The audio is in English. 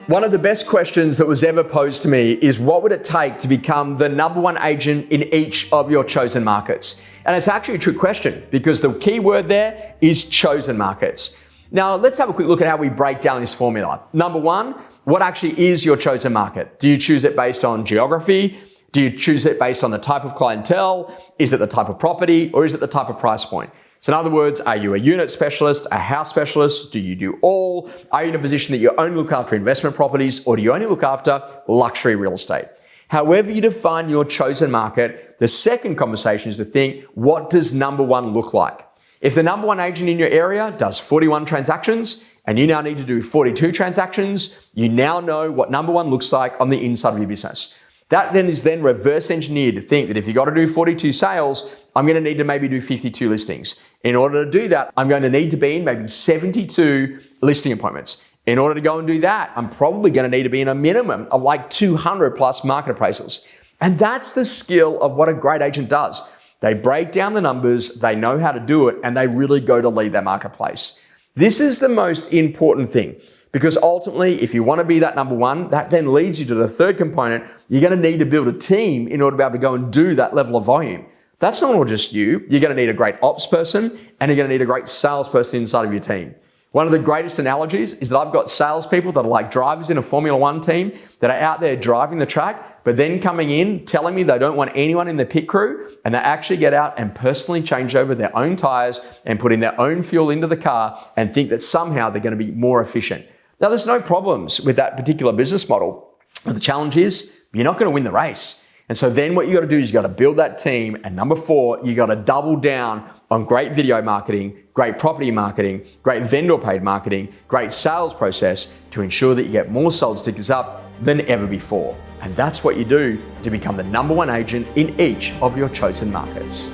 One of the best questions that was ever posed to me is what would it take to become the number one agent in each of your chosen markets? And it's actually a trick question because the key word there is chosen markets. Now, let's have a quick look at how we break down this formula. Number one, what actually is your chosen market? Do you choose it based on geography? Do you choose it based on the type of clientele? Is it the type of property or is it the type of price point? So in other words, are you a unit specialist, a house specialist? Do you do all? Are you in a position that you only look after investment properties or do you only look after luxury real estate? However you define your chosen market, the second conversation is to think, what does number one look like? If the number one agent in your area does 41 transactions and you now need to do 42 transactions, you now know what number one looks like on the inside of your business. That then is reverse engineered to think that if you got to do 42 sales, I'm going to need to maybe do 52 listings. In order to do that, I'm going to need to be in maybe 72 listing appointments. In order to go and do that, I'm probably going to need to be in a minimum of like 200 plus market appraisals. And that's the skill of what a great agent does. They break down the numbers, they know how to do it, and they really go to lead their marketplace. This is the most important thing. Because ultimately, if you want to be that number one, that then leads you to the third component. You're going to need to build a team in order to be able to go and do that level of volume. That's not all just you. You're going to need a great ops person and you're going to need a great salesperson inside of your team. One of the greatest analogies is that I've got salespeople that are like drivers in a Formula One team that are out there driving the track, but then coming in telling me they don't want anyone in the pit crew, and they actually get out and personally change over their own tires and put in their own fuel into the car and think that somehow they're going to be more efficient. Now, there's no problems with that particular business model, but the challenge is you're not going to win the race. And so then what you got to do is you got to build that team. And number four, you got to double down on great video marketing, great property marketing, great vendor paid marketing, great sales process to ensure that you get more sold stickers up than ever before. And that's what you do to become the number one agent in each of your chosen markets.